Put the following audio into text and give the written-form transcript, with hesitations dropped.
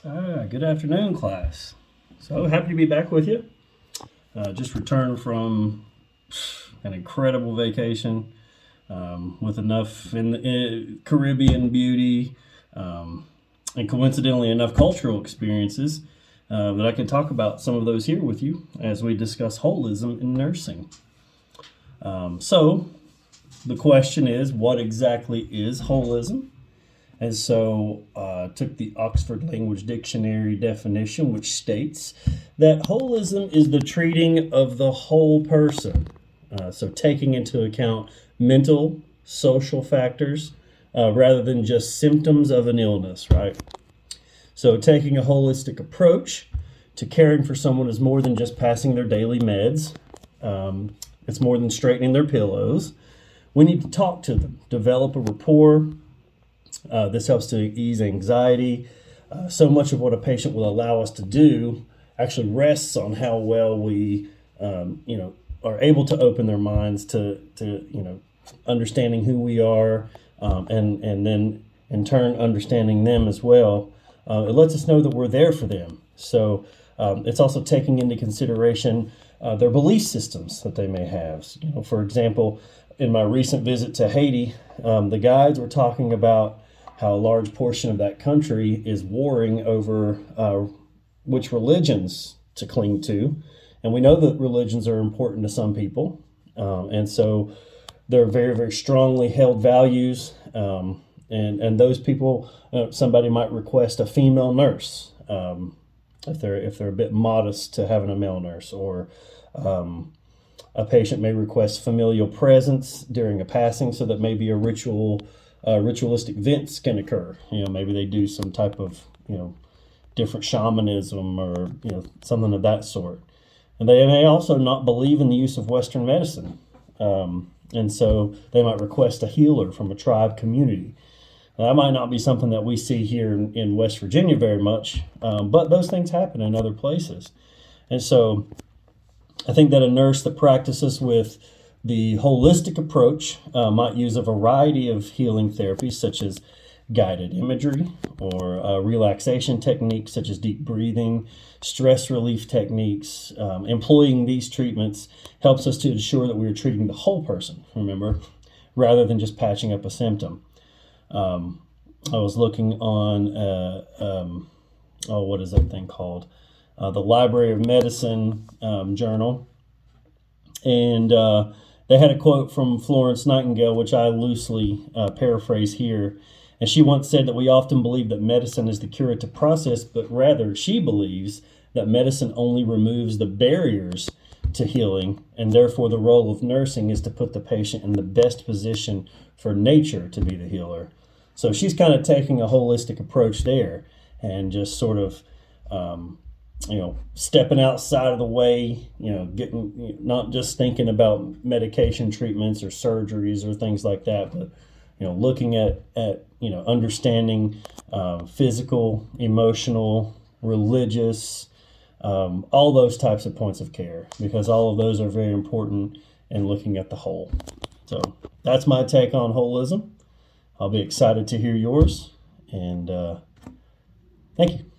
Good afternoon, class. So happy to be back with you. Just returned from an incredible vacation with enough Caribbean beauty and coincidentally enough cultural experiences that I can talk about some of those here with you as we discuss holism in nursing. So the question is, what exactly is holism? And so took the Oxford Language Dictionary definition, which states that holism is the treating of the whole person. So taking into account mental, social factors, rather than just symptoms of an illness, right? So taking a holistic approach to caring for someone is more than just passing their daily meds. It's more than straightening their pillows. We need to talk to them, develop a rapport. This helps to ease anxiety. So much of what a patient will allow us to do actually rests on how well we, are able to open their minds to understanding who we are, and then in turn understanding them as well. It lets us know that we're there for them. So it's also taking into consideration their belief systems that they may have. For example, in my recent visit to Haiti, the guides were talking about how a large portion of that country is warring over which religions to cling to. And we know that religions are important to some people. And so they're very, very strongly held values. And those people, somebody might request a female nurse if they're a bit modest to having a male nurse, or a patient may request familial presence during a passing so that maybe a ritualistic events can occur. Maybe they do some type of, different shamanism or, something of that sort. And they may also not believe in the use of Western medicine. And so they might request a healer from a tribe community. Now, that might not be something that we see here in West Virginia very much, but those things happen in other places. And so I think that a nurse that practices with the holistic approach might use a variety of healing therapies, such as guided imagery or relaxation techniques, such as deep breathing, stress relief techniques. Employing these treatments helps us to ensure that we're treating the whole person, remember, rather than just patching up a symptom. I was looking on, what is that thing called? The Library of Medicine journal. And they had a quote from Florence Nightingale, which I loosely paraphrase here. And she once said that we often believe that medicine is the curative process, but rather she believes that medicine only removes the barriers to healing, and therefore the role of nursing is to put the patient in the best position for nature to be the healer. So she's kind of taking a holistic approach there and just sort of stepping outside of the way, getting, not just thinking about medication treatments or surgeries or things like that, but, looking at understanding physical, emotional, religious, all those types of points of care, because all of those are very important in looking at the whole. So that's my take on holism. I'll be excited to hear yours, and thank you.